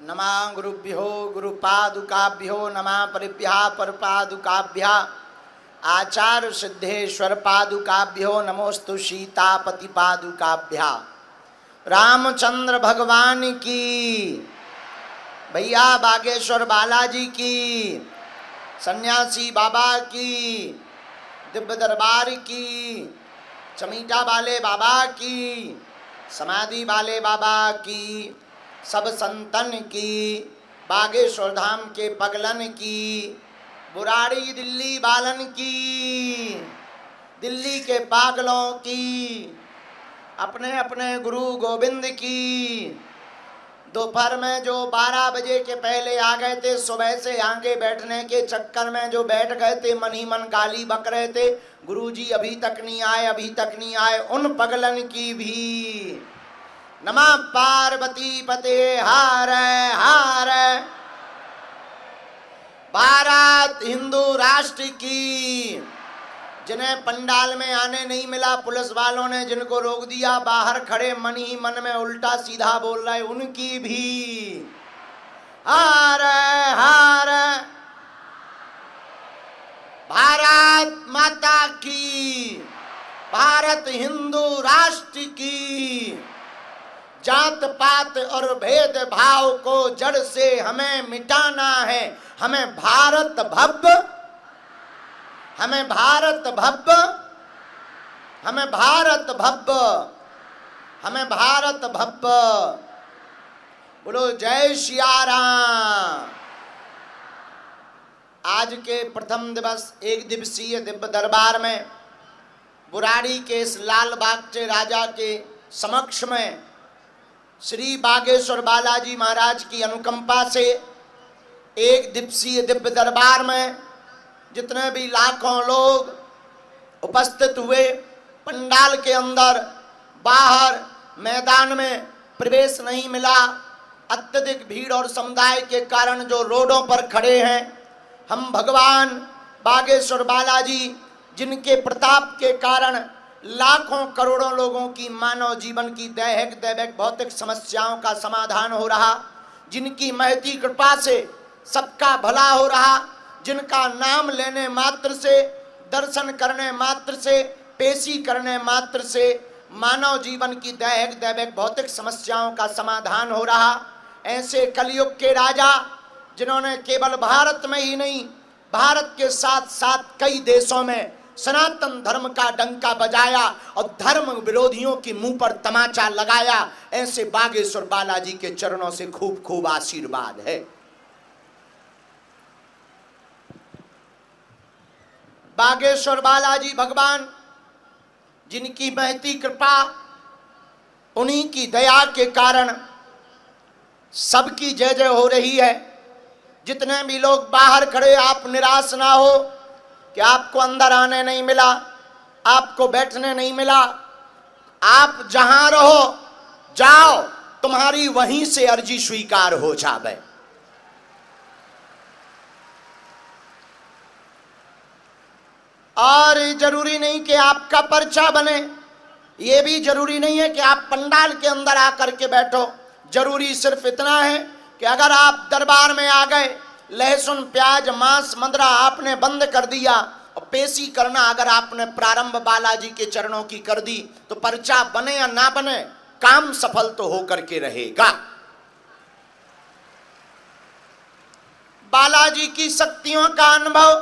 नमः गुरुभ्यो गुरुपादुकाभ्यो नमः परिभ्यः परपादुकाभ्यः आचार्य सिद्धेश्वर पादुकाभ्यो नमोस्तु सीतापति पादुकाभ्यः। रामचंद्र भगवान की, भैया बागेश्वर बालाजी की, सन्यासी बाबा की, दिव्य दरबार की, चमीटा वाले बाबा की, समाधि वाले बाबा की, सब संतन की, बागेश्वर धाम के पगलन की, बुराड़ी दिल्ली बालन की, दिल्ली के पागलों की, अपने अपने गुरु गोविंद की। दोपहर में जो 12 बजे के पहले आ गए थे, सुबह से आगे बैठने के चक्कर में जो बैठ गए थे, मन ही मन गाली बक रहे थे, गुरुजी अभी तक नहीं आए, अभी तक नहीं आए, उन पगलन की भी नमः पार्वती पते हार हार। भारत हिंदू राष्ट्र की, जिन्हें पंडाल में आने नहीं मिला, पुलिस वालों ने जिनको रोक दिया, बाहर खड़े मन ही मन में उल्टा सीधा बोल रहे, उनकी भी हार हार। भारत माता की, भारत हिंदू राष्ट्र की। जात पात और भेद भाव को जड़ से हमें मिटाना है। हमें भारत भव्य, हमें भारत भव्य, हमें भारत भव्य, हमें भारत भव्य। बोलो जय सिया राम। आज के प्रथम दिवस एक दिवसीय दिव्य दरबार में बुराड़ी के इस लाल बागचे राजा के समक्ष में श्री बागेश्वर बालाजी महाराज की अनुकंपा से एक दिवसीय दिव्य दरबार में जितने भी लाखों लोग उपस्थित हुए, पंडाल के अंदर बाहर मैदान में प्रवेश नहीं मिला। अत्यधिक भीड़ और समुदाय के कारण जो रोडों पर खड़े हैं, हम भगवान बागेश्वर बालाजी जिनके प्रताप के कारण लाखों करोड़ों लोगों की मानव जीवन की दैहिक दैविक भौतिक समस्याओं का समाधान हो रहा, जिनकी महती कृपा से सबका भला हो रहा, जिनका नाम लेने मात्र से, दर्शन करने मात्र से, पेशी करने मात्र से मानव जीवन की दैहिक दैविक भौतिक समस्याओं का समाधान हो रहा। ऐसे कलयुग के राजा जिन्होंने केवल भारत में ही नहीं, भारत के साथ साथ कई देशों में सनातन धर्म का डंका बजाया और धर्म विरोधियों के मुंह पर तमाचा लगाया, ऐसे बागेश्वर बालाजी के चरणों से खूब खूब आशीर्वाद है। बागेश्वर बालाजी भगवान जिनकी महती कृपा, उन्हीं की दया के कारण सबकी जय जय हो रही है। जितने भी लोग बाहर खड़े, आप निराश ना हो कि आपको अंदर आने नहीं मिला, आपको बैठने नहीं मिला। आप जहां रहो जाओ, तुम्हारी वहीं से अर्जी स्वीकार हो जावे। और जरूरी नहीं कि आपका पर्चा बने, यह भी जरूरी नहीं है कि आप पंडाल के अंदर आकर के बैठो। जरूरी सिर्फ इतना है कि अगर आप दरबार में आ गए, लहसुन प्याज मांस मदिरा आपने बंद कर दिया और पेशी करना अगर आपने प्रारंभ बालाजी के चरणों की कर दी, तो पर्चा बने या ना बने, काम सफल तो होकर के रहेगा। बालाजी की शक्तियों का अनुभव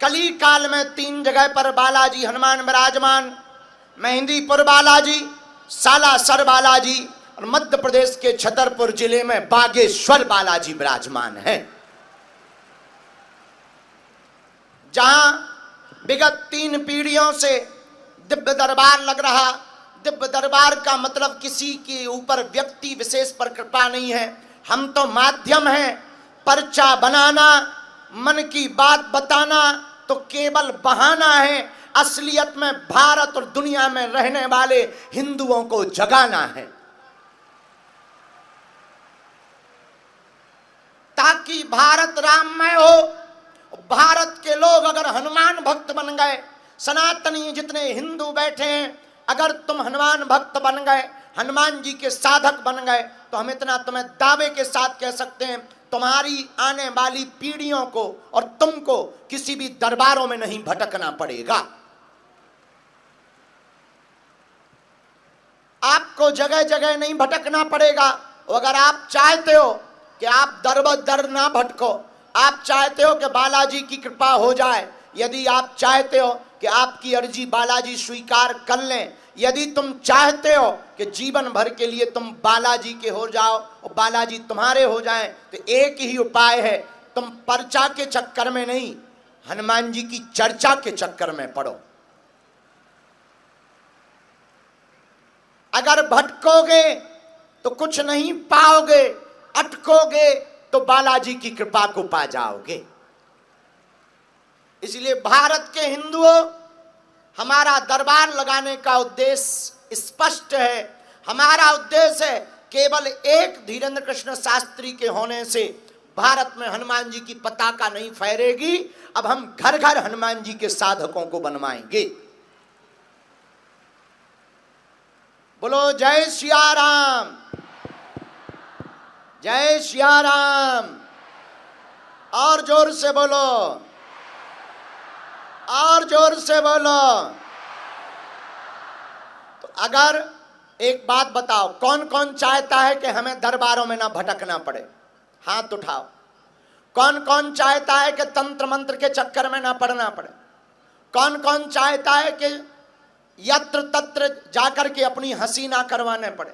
कली काल में 3 जगह पर बालाजी हनुमान विराजमान, मेहंदीपुर बालाजी, सालासर बालाजी और मध्य प्रदेश के छतरपुर जिले में बागेश्वर बालाजी विराजमान है। जहां विगत 3 पीढ़ियों से दिव्य दरबार लग रहा। दिव्य दरबार का मतलब किसी के ऊपर व्यक्ति विशेष पर कृपा नहीं है, हम तो माध्यम हैं। पर्चा बनाना, मन की बात बताना तो केवल बहाना है, असलियत में भारत और दुनिया में रहने वाले हिंदुओं को जगाना है, ताकि भारत राममय हो। भारत के लोग अगर हनुमान भक्त बन गए, सनातनी जितने हिंदू बैठे हैं, अगर तुम हनुमान भक्त बन गए, हनुमान जी के साधक बन गए, तो हम इतना तुम्हें दावे के साथ कह सकते हैं, तुम्हारी आने वाली पीढ़ियों को और तुमको किसी भी दरबारों में नहीं भटकना पड़ेगा। आपको जगह जगह नहीं भटकना पड़ेगा। अगर आप चाहते हो कि आप दर ब दर ना भटको, आप चाहते हो कि बालाजी की कृपा हो जाए, यदि आप चाहते हो कि आपकी अर्जी बालाजी स्वीकार कर लें, यदि तुम चाहते हो कि जीवन भर के लिए तुम बालाजी के हो जाओ और बालाजी तुम्हारे हो जाएं, तो एक ही उपाय है, तुम पर्चा के चक्कर में नहीं, हनुमान जी की चर्चा के चक्कर में पड़ो। अगर भटकोगे तो कुछ नहीं पाओगे, अटकोगे तो बालाजी की कृपा को पा जाओगे। इसलिए भारत के हिंदुओं, हमारा दरबार लगाने का उद्देश्य स्पष्ट है। हमारा उद्देश्य है केवल एक धीरेन्द्र कृष्ण शास्त्री के होने से भारत में हनुमान जी की पताका नहीं फहरेगी। अब हम घर घर हनुमान जी के साधकों को बनवाएंगे। बोलो जय सिया राम, जय सिया राम। और जोर से बोलो, और जोर से बोलो। तो अगर एक बात बताओ, कौन कौन चाहता है कि हमें दरबारों में ना भटकना पड़े? हाथ उठाओ। कौन कौन चाहता है कि तंत्र मंत्र के चक्कर में ना पड़ना पड़े? कौन कौन चाहता है कि यत्र तत्र जाकर के अपनी हंसी ना करवाने पड़े?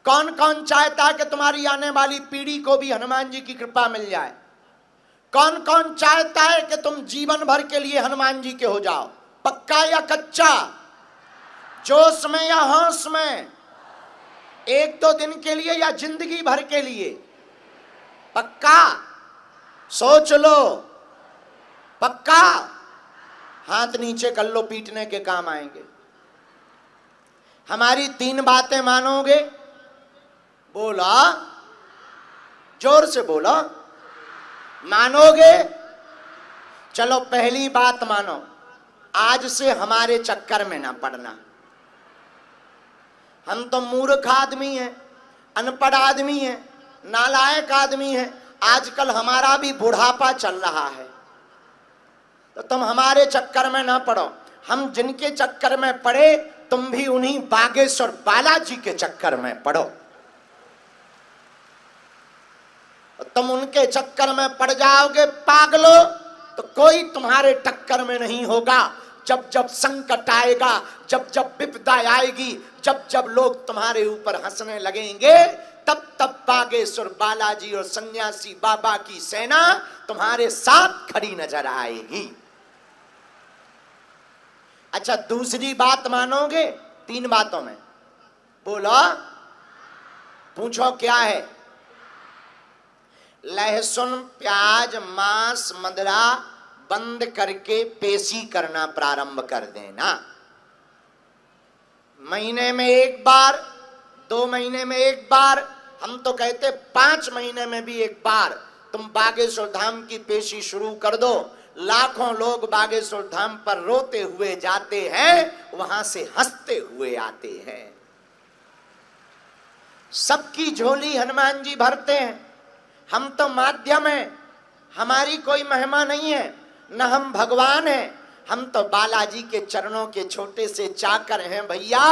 कौन कौन चाहता है कि तुम्हारी आने वाली पीढ़ी को भी हनुमान जी की कृपा मिल जाए? कौन कौन चाहता है कि तुम जीवन भर के लिए हनुमान जी के हो जाओ? पक्का या कच्चा? जोश में या होश में? एक दो दिन के लिए या जिंदगी भर के लिए? पक्का? सोच लो। पक्का? हाथ नीचे कर लो, पीटने के काम आएंगे। हमारी 3 बातें मानोगे? बोला, जोर से बोलो। मानोगे? चलो पहली बात मानो, आज से हमारे चक्कर में ना पड़ना। हम तो मूर्ख आदमी हैं, अनपढ़ आदमी हैं, नालायक आदमी हैं। आजकल हमारा भी बुढ़ापा चल रहा है, तो तुम हमारे चक्कर में ना पड़ो। हम जिनके चक्कर में पड़े, तुम भी उन्हीं बागेश्वर बालाजी के चक्कर में पड़ो। तुम उनके चक्कर में पड़ जाओगे पागलो, तो कोई तुम्हारे टक्कर में नहीं होगा। जब जब संकट आएगा, जब जब विपदा आएगी, जब जब लोग तुम्हारे ऊपर हंसने लगेंगे, तब तब बागेश्वर बालाजी और सन्यासी बाबा की सेना तुम्हारे साथ खड़ी नजर आएगी। अच्छा, दूसरी बात मानोगे? 3 बातों में बोलो, पूछो क्या है? लहसुन, प्याज, मांस, मदिरा बंद करके पेशी करना प्रारंभ कर देना। महीने में 1 बार, 2 महीने में 1 बार, हम तो कहते 5 महीने में भी 1 बार तुम बागेश्वर धाम की पेशी शुरू कर दो। लाखों लोग बागेश्वर धाम पर रोते हुए जाते हैं, वहां से हंसते हुए आते हैं। सबकी झोली हनुमान जी भरते हैं। हम तो माध्यम हैं, हमारी कोई महिमा नहीं है, न हम भगवान हैं। हम तो बालाजी के चरणों के छोटे से चाकर हैं भैया।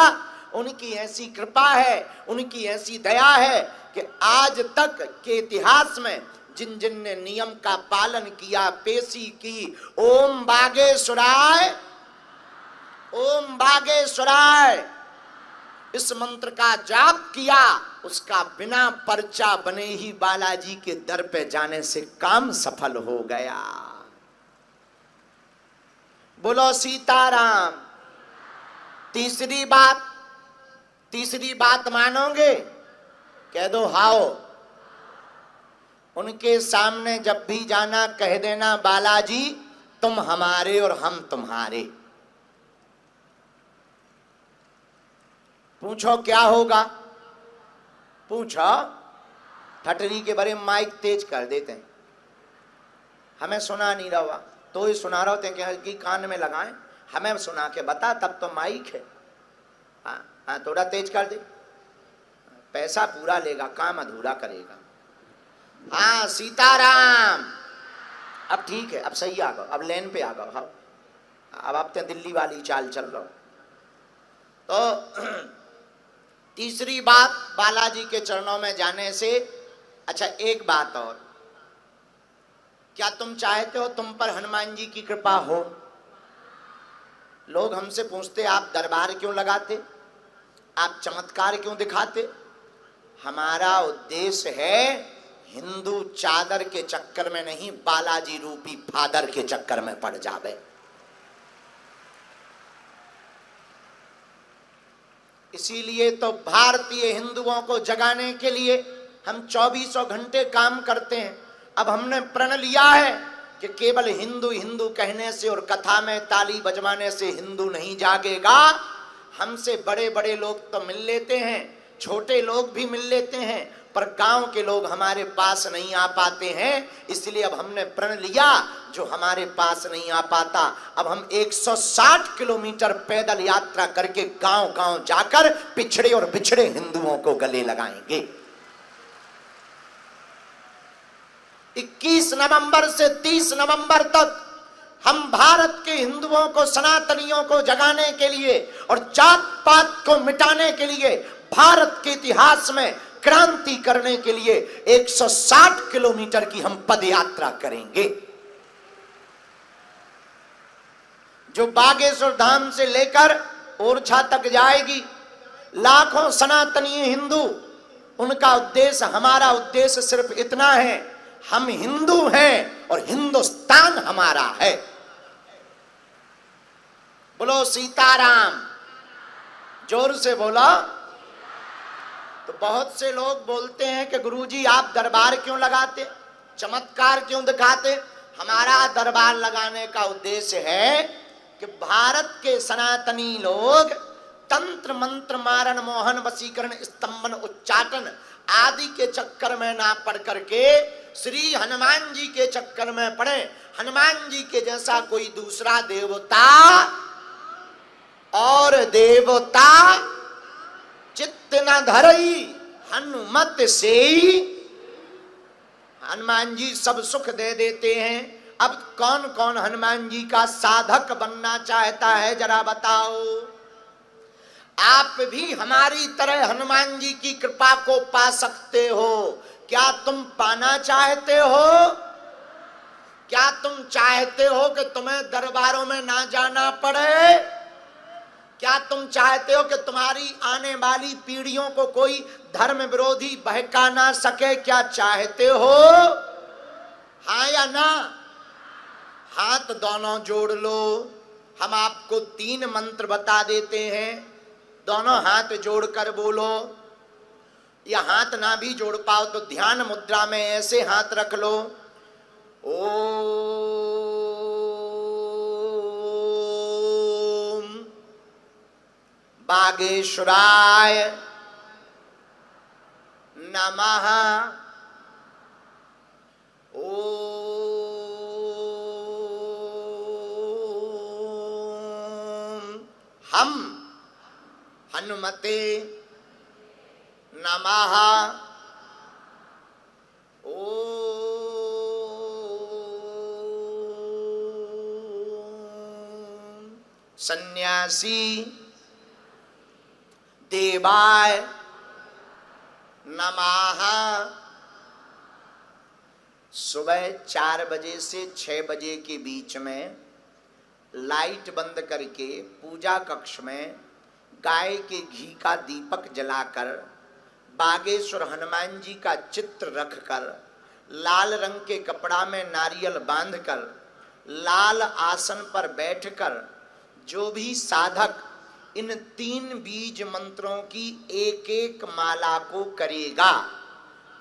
उनकी ऐसी कृपा है, उनकी ऐसी दया है कि आज तक के इतिहास में जिन जिन ने नियम का पालन किया, पेशी की, ओम बागेश्वराय, ओम बागेश्वराय इस मंत्र का जाप किया, उसका बिना पर्चा बने ही बालाजी के दर पे जाने से काम सफल हो गया। बोलो सीताराम। तीसरी बात मानोगे? कह दो हाओ। उनके सामने जब भी जाना कह देना, बालाजी तुम हमारे और हम तुम्हारे। पूछो क्या होगा? पूछो। ठटरी के बारे में माइक तेज कर देते हैं, हमें सुना नहीं रहा, तो ही सुना रहे होते कि कान में लगाएं, हमें सुना के बता, तब तो माइक है। हाँ, थोड़ा तेज कर दे, पैसा पूरा लेगा, काम अधूरा करेगा। हाँ सीताराम, अब ठीक है, अब सही आ गए, अब लेन पे आ गए। हाँ अब आप तो दिल्ली वाली चाल चल रहा हो। तो तीसरी बात बालाजी के चरणों में जाने से, अच्छा एक बात और, क्या तुम चाहते हो तुम पर हनुमान जी की कृपा हो? लोग हमसे पूछते आप दरबार क्यों लगाते, आप चमत्कार क्यों दिखाते? हमारा उद्देश्य है हिंदू चादर के चक्कर में नहीं, बालाजी रूपी फादर के चक्कर में पड़ जावे। इसीलिए तो भारतीय हिंदुओं को जगाने के लिए हम 24 घंटे काम करते हैं। अब हमने प्रण लिया है कि केवल हिंदू हिंदू कहने से और कथा में ताली बजवाने से हिंदू नहीं जागेगा। हमसे बड़े बड़े लोग तो मिल लेते हैं, छोटे लोग भी मिल लेते हैं, पर गांव के लोग हमारे पास नहीं आ पाते हैं। इसलिए अब हमने प्रण लिया, जो हमारे पास नहीं आ पाता, अब हम 160 किलोमीटर पैदल यात्रा करके गांव गांव जाकर पिछड़े और बिछड़े हिंदुओं को गले लगाएंगे। 21 नवंबर से 30 नवंबर तक हम भारत के हिंदुओं को, सनातनियों को जगाने के लिए और जात पात को मिटाने के लिए, भारत के इतिहास में क्रांति करने के लिए 160 किलोमीटर की हम पद यात्रा करेंगे, जो बागेश्वर धाम से लेकर ओरछा तक जाएगी। लाखों सनातनी हिंदू, उनका उद्देश्य, हमारा उद्देश्य सिर्फ इतना है, हम हिंदू हैं और हिंदुस्तान हमारा है। बोलो सीताराम, जोर से बोलो। तो बहुत से लोग बोलते हैं कि गुरुजी आप दरबार क्यों लगाते, चमत्कार क्यों दिखाते? हमारा दरबार लगाने का उद्देश्य है कि भारत के सनातनी लोग तंत्र मंत्र मारण मोहन वशीकरण स्तंभन उच्चाटन आदि के चक्कर में ना पड़ करके श्री हनुमान जी के चक्कर में पड़े। हनुमान जी के जैसा कोई दूसरा देवता और देवता चित्त न धरई हनुमत से। हनुमान जी सब सुख दे देते हैं। अब कौन कौन हनुमान जी का साधक बनना चाहता है जरा बताओ? आप भी हमारी तरह हनुमान जी की कृपा को पा सकते हो। क्या तुम पाना चाहते हो? क्या तुम चाहते हो कि तुम्हें दरबारों में ना जाना पड़े? क्या तुम चाहते हो कि तुम्हारी आने वाली पीढ़ियों को कोई धर्म विरोधी बहका ना सके? क्या चाहते हो? हाँ या ना? हाथ दोनों जोड़ लो। हम आपको 3 मंत्र बता देते हैं, दोनों हाथ जोड़कर बोलो। या हाथ ना भी जोड़ पाओ तो ध्यान मुद्रा में ऐसे हाथ रख लो। ओम बागेश्वराय नमः। ओम हम हनुमते नमः। ओम सन्यासी देवाय नमः। सुबह 4 बजे से 6 बजे के बीच में लाइट बंद करके पूजा कक्ष में गाय के घी का दीपक जलाकर बागेश्वर हनुमान जी का चित्र रखकर लाल रंग के कपड़ा में नारियल बांधकर लाल आसन पर बैठकर जो भी साधक इन 3 बीज मंत्रों की एक एक माला को करेगा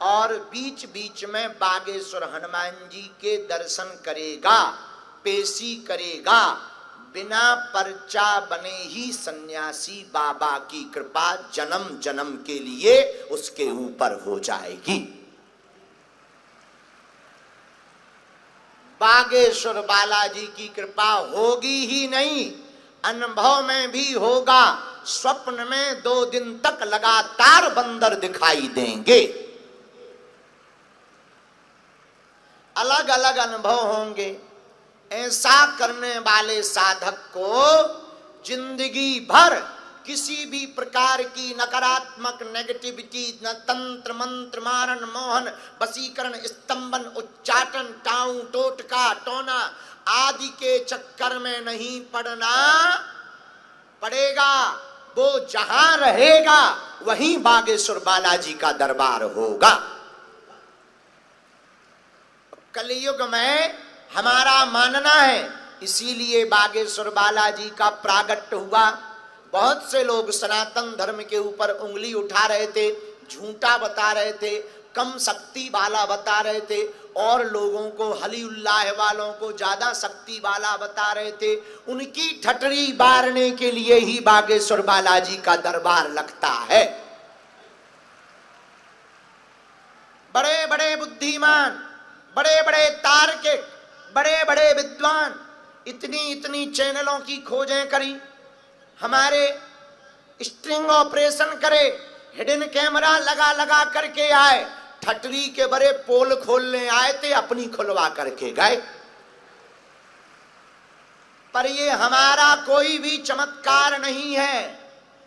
और बीच बीच में बागेश्वर हनुमान जी के दर्शन करेगा, पेशी करेगा, बिना पर्चा बने ही सन्यासी बाबा की कृपा जन्म जन्म के लिए उसके ऊपर हो जाएगी। बागेश्वर बालाजी की कृपा होगी ही नहीं, अनुभव में भी होगा। स्वप्न में 2 दिन तक लगातार बंदर दिखाई देंगे। अलग अलग अनुभव होंगे। ऐसा करने वाले साधक को जिंदगी भर किसी भी प्रकार की नकारात्मक नेगेटिविटी, न तंत्र मंत्र मारण मोहन वशीकरण स्तंभन उच्चाटन टाऊ टोटका टोना आदि के चक्कर में नहीं पड़ना पड़ेगा। वो जहां रहेगा वहीं बागेश्वर बालाजी का दरबार होगा। कलयुग में हमारा मानना है, इसीलिए बागेश्वर बालाजी का प्रागट्य हुआ। बहुत से लोग सनातन धर्म के ऊपर उंगली उठा रहे थे, झूठा बता रहे थे, कम शक्ति वाला बता रहे थे, और लोगों को हलीउल्लाह वालों को ज्यादा शक्ति वाला बता रहे थे। उनकी ठटरी बारने के लिए ही बागेश्वर बालाजी का दरबार लगता है। बड़े बड़े बुद्धिमान, बड़े बड़े तार्किक, बड़े बड़े विद्वान इतनी इतनी चैनलों की खोजें करी, हमारे स्ट्रिंग ऑपरेशन करे, हिडन कैमरा लगा लगा करके आए, ठटरी के बड़े पोल खोलने आए थे, अपनी खुलवा करके गए। पर ये हमारा कोई भी चमत्कार नहीं है,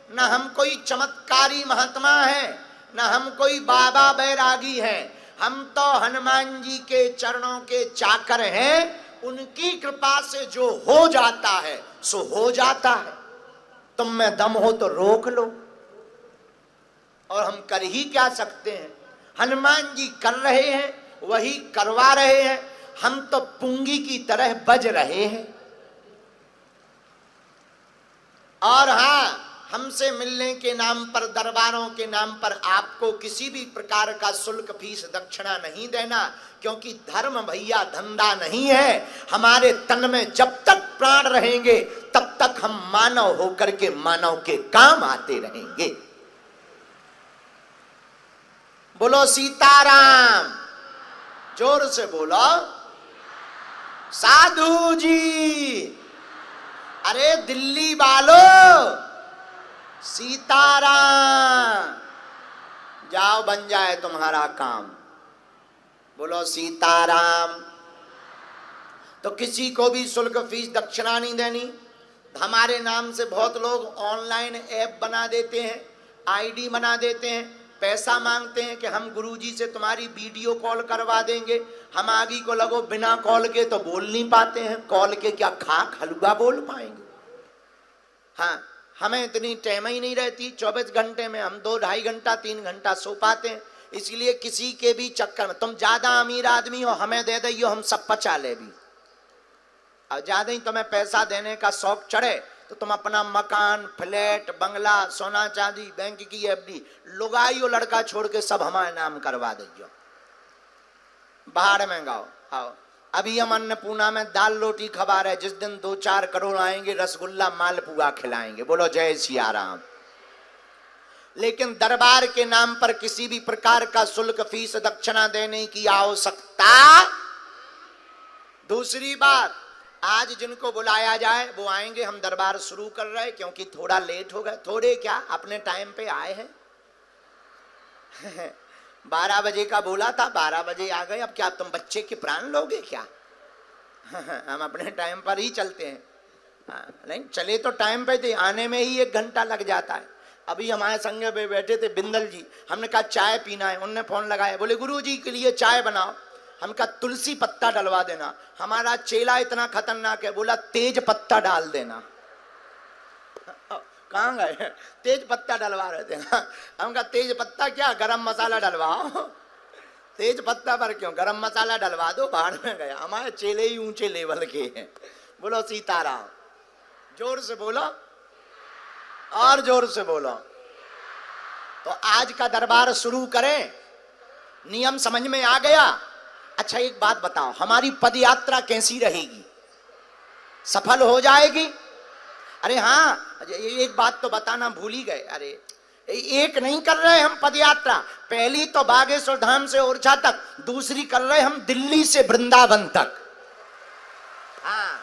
न हम कोई चमत्कारी महात्मा है, न हम कोई बाबा बैरागी है। हम तो हनुमान जी के चरणों के चाकर हैं। उनकी कृपा से जो हो जाता है सो हो जाता है। तुम में दम हो तो रोक लो, और हम कर ही क्या सकते हैं। हनुमान जी कर रहे हैं, वही करवा रहे हैं, हम तो पुंगी की तरह बज रहे हैं। और हाँ, हमसे मिलने के नाम पर, दरबारों के नाम पर आपको किसी भी प्रकार का शुल्क फीस दक्षिणा नहीं देना, क्योंकि धर्म भैया धंधा नहीं है। हमारे तन में जब तक प्राण रहेंगे तब तक हम मानव होकर के मानव के काम आते रहेंगे। बोलो सीताराम, जोर से बोलो। साधु जी, अरे दिल्ली वालों, सीताराम, जाओ बन जाए तुम्हारा काम। बोलो सीताराम। तो किसी को भी शुल्क फीस दक्षिणा नहीं देनी। हमारे नाम से बहुत लोग ऑनलाइन ऐप बना देते हैं, आईडी बना देते हैं, पैसा मांगते हैं कि हम गुरुजी से तुम्हारी वीडियो कॉल करवा देंगे। हम आगे को लगो बिना कॉल के तो बोल नहीं पाते हैं, कॉल के क्या खाक हलवा बोल पाएंगे। हाँ, हमें इतनी टाइम ही नहीं रहती। 24 घंटे में हम 2-2.5 घंटा 3 घंटा सो पाते हैं। इसलिए किसी के भी चक्कर में, तुम ज्यादा अमीर आदमी हो हमें दे दो, हम सब पचा ले भी। और ज्यादा ही तुम्हें पैसा देने का शौक चढ़े तो तुम अपना मकान, फ्लैट, बंगला, सोना चांदी, बैंक की एफडी, लुगाई और लड़का छोड़ के सब हमारे नाम करवा दो। बाहर में गाओ। आओ, अभी हम अन्नपूर्णा में दाल रोटी खबा रहे, जिस दिन 2-4 करोड़ आएंगे रसगुल्ला मालपुआ खिलाएंगे। बोलो जय सिया राम। लेकिन दरबार के नाम पर किसी भी प्रकार का शुल्क फीस दक्षिणा देने की आवश्यकता। दूसरी बात, आज जिनको बुलाया जाए वो आएंगे। हम दरबार शुरू कर रहे हैं क्योंकि थोड़ा लेट हो गए। थोड़े क्या, अपने टाइम पे आए हैं। 12 बजे का बोला था, 12 बजे आ गए। अब क्या तुम बच्चे के प्राण लोगे क्या? हम अपने टाइम पर ही चलते हैं। नहीं चले तो टाइम पे थे, आने में ही 1 घंटा लग जाता है। अभी हमारे संग पे बैठे थे बिंदल जी, हमने कहा चाय पीना है, उनने फोन लगाया, बोले गुरुजी के लिए चाय बनाओ। हम कहा तुलसी पत्ता डलवा देना। हमारा चेला इतना खतरनाक है, बोला तेज पत्ता डाल देना। कहाँ गए? तेज पत्ता डलवा रहे थे। हम कहा तेज पत्ता क्या, गरम मसाला डलवाओ। तेज पत्ता पर क्यों, गरम मसाला डलवा दो। बाहर में गया। हमारे चेले ही ऊंचे लेवल के हैं। बोलो सीताराम, जोर से बोलो और जोर से बोलो। तो आज का दरबार शुरू करें। नियम समझ में आ गया? अच्छा एक बात बताओ, हमारी पद यात्रा कैसी रहेगी? सफल हो जाएगी? अरे हाँ, एक बात तो बताना भूल ही गए। अरे एक नहीं कर रहे हम पद यात्रा। पहली तो बागेश्वर धाम से ओरछा तक, दूसरी कर रहे हम दिल्ली से वृंदावन तक। हाँ,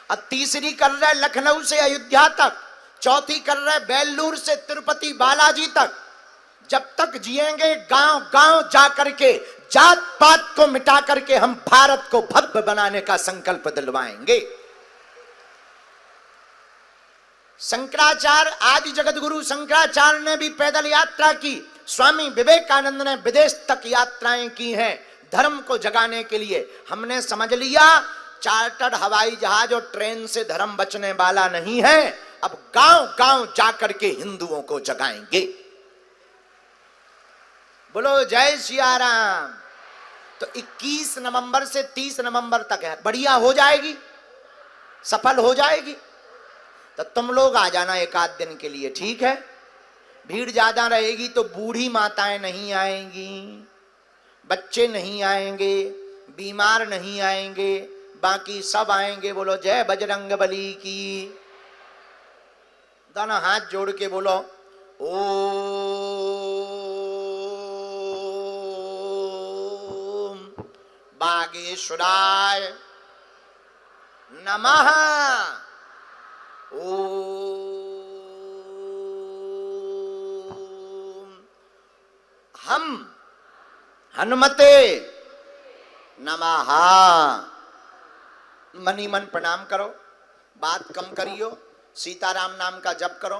और तीसरी कर रहे लखनऊ से अयोध्या तक, चौथी कर रहे बेल्लूर से तिरुपति बालाजी तक। जब तक जिएंगे गांव गांव जा करके जात पात को मिटा करके हम भारत को भव्य बनाने का संकल्प दिलवाएंगे। शंकराचार्य आदि जगत गुरु शंकराचार्य ने भी पैदल यात्रा की, स्वामी विवेकानंद ने विदेश तक यात्राएं की हैं धर्म को जगाने के लिए। हमने समझ लिया चार्टर्ड हवाई जहाज और ट्रेन से धर्म बचने वाला नहीं है, अब गांव गांव जाकर के हिंदुओं को जगाएंगे। बोलो जय सिया राम। तो 21 नवंबर से 30 नवंबर तक है, बढ़िया हो जाएगी, सफल हो जाएगी। तो तुम लोग आ जाना एक आध दिन के लिए, ठीक है। भीड़ ज्यादा रहेगी तो बूढ़ी माताएं नहीं आएंगी, बच्चे नहीं आएंगे, बीमार नहीं आएंगे, बाकी सब आएंगे। बोलो जय बजरंगबली की। दोनों हाथ जोड़ के बोलो ओम बागेश्वराय नमः। ओम हम हनुमते नमः। मनी मन प्रणाम करो, बात कम करियो, सीताराम नाम का जप करो,